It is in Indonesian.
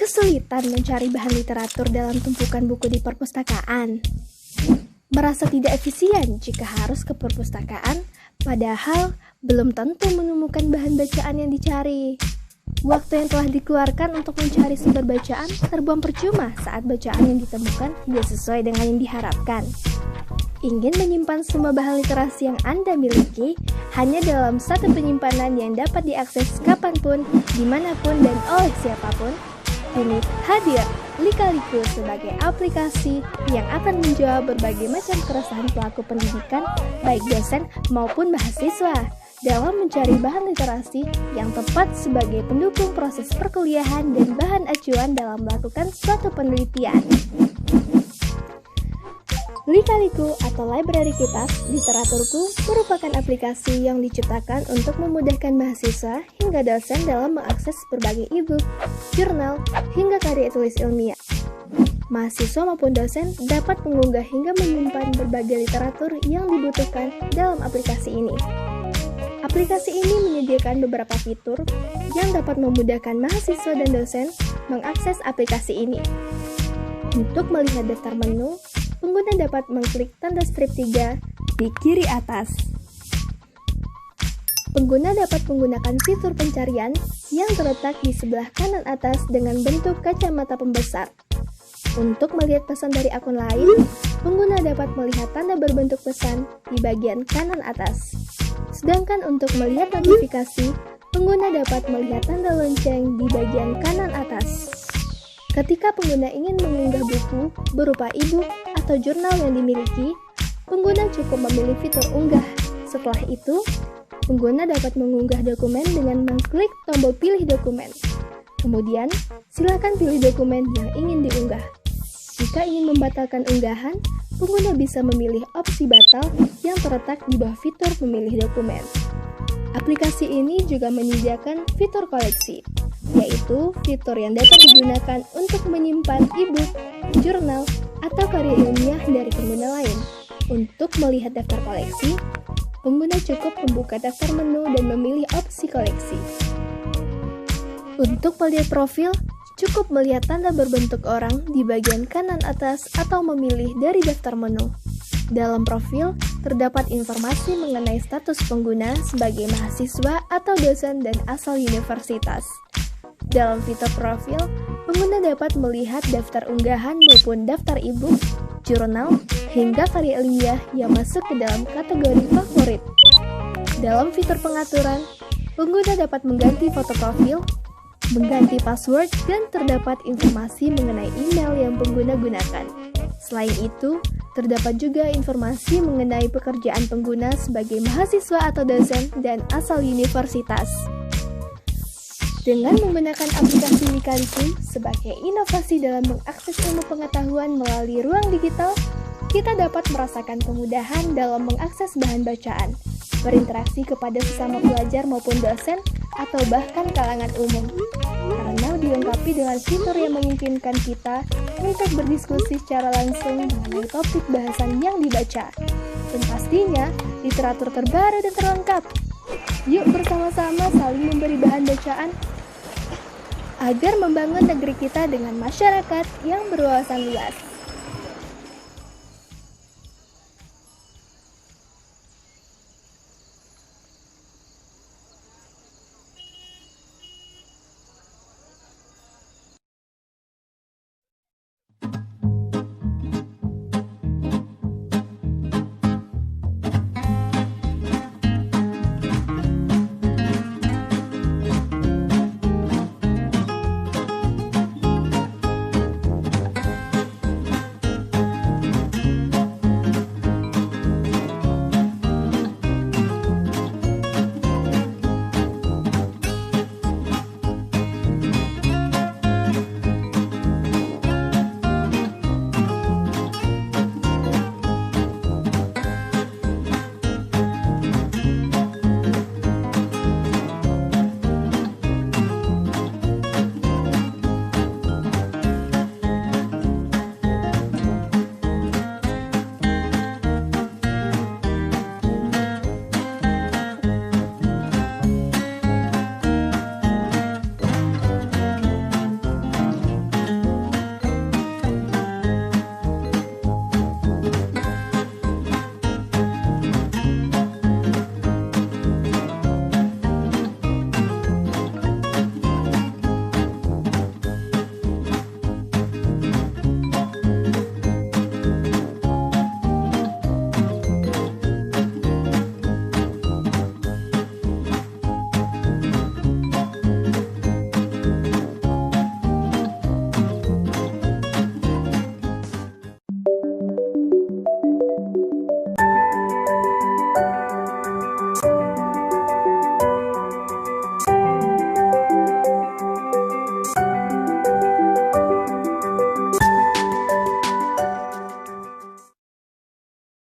Kesulitan mencari bahan literatur dalam tumpukan buku di perpustakaan. Merasa tidak efisien jika harus ke perpustakaan, padahal belum tentu menemukan bahan bacaan yang dicari. Waktu yang telah dikeluarkan untuk mencari sumber bacaan terbuang percuma saat bacaan yang ditemukan tidak sesuai dengan yang diharapkan. Ingin menyimpan semua bahan literasi yang Anda miliki hanya dalam satu penyimpanan yang dapat diakses kapanpun, dimanapun, dan oleh siapapun? Kini hadir Lika-Liku sebagai aplikasi yang akan menjawab berbagai macam keresahan pelaku pendidikan, baik dosen maupun mahasiswa, dalam mencari bahan literasi yang tepat sebagai pendukung proses perkuliahan dan bahan acuan dalam melakukan suatu penelitian. Lika-Liku atau Library Kitab Literaturku merupakan aplikasi yang diciptakan untuk memudahkan mahasiswa hingga dosen dalam mengakses berbagai e-book, jurnal, hingga karya tulis ilmiah. Mahasiswa maupun dosen dapat mengunggah hingga menyimpan berbagai literatur yang dibutuhkan dalam aplikasi ini. Aplikasi ini menyediakan beberapa fitur yang dapat memudahkan mahasiswa dan dosen mengakses aplikasi ini. Untuk melihat daftar menu, pengguna dapat mengklik tanda strip 3 di kiri atas. Pengguna dapat menggunakan fitur pencarian yang terletak di sebelah kanan atas dengan bentuk kacamata pembesar. Untuk melihat pesan dari akun lain, pengguna dapat melihat tanda berbentuk pesan di bagian kanan atas. Sedangkan untuk melihat notifikasi, pengguna dapat melihat tanda lonceng di bagian kanan atas. Ketika pengguna ingin mengunggah buku berupa e-book atau jurnal yang dimiliki, pengguna cukup memilih fitur unggah. Setelah itu, pengguna dapat mengunggah dokumen dengan mengklik tombol pilih dokumen. Kemudian, silakan pilih dokumen yang ingin diunggah. Jika ingin membatalkan unggahan, pengguna bisa memilih opsi batal yang terletak di bawah fitur memilih dokumen. Aplikasi ini juga menyediakan fitur koleksi, yaitu fitur yang dapat digunakan untuk menyimpan e-book, jurnal, atau karya ilmiah dari pengguna lain. Untuk melihat daftar koleksi, pengguna cukup membuka daftar menu dan memilih opsi koleksi. Untuk melihat profil, cukup melihat tanda berbentuk orang di bagian kanan atas atau memilih dari daftar menu. Dalam profil, terdapat informasi mengenai status pengguna sebagai mahasiswa atau dosen dan asal universitas. Dalam fitur profil, pengguna dapat melihat daftar unggahan maupun daftar e-book, jurnal, hingga karya ilmiah yang masuk ke dalam kategori favorit. Dalam fitur pengaturan, pengguna dapat mengganti foto profil, mengganti password, dan terdapat informasi mengenai email yang pengguna gunakan. Selain itu, terdapat juga informasi mengenai pekerjaan pengguna sebagai mahasiswa atau dosen dan asal universitas. Dengan menggunakan aplikasi Lika-Liku sebagai inovasi dalam mengakses ilmu pengetahuan melalui ruang digital, kita dapat merasakan kemudahan dalam mengakses bahan bacaan, berinteraksi kepada sesama pelajar maupun dosen, atau bahkan kalangan umum. Karena dilengkapi dengan fitur yang memungkinkan kita untuk berdiskusi secara langsung mengenai topik bahasan yang dibaca. Dan pastinya, literatur terbaru dan terlengkap. Yuk bersama-sama saling memberi bahan bacaan agar membangun negeri kita dengan masyarakat yang berwawasan luas.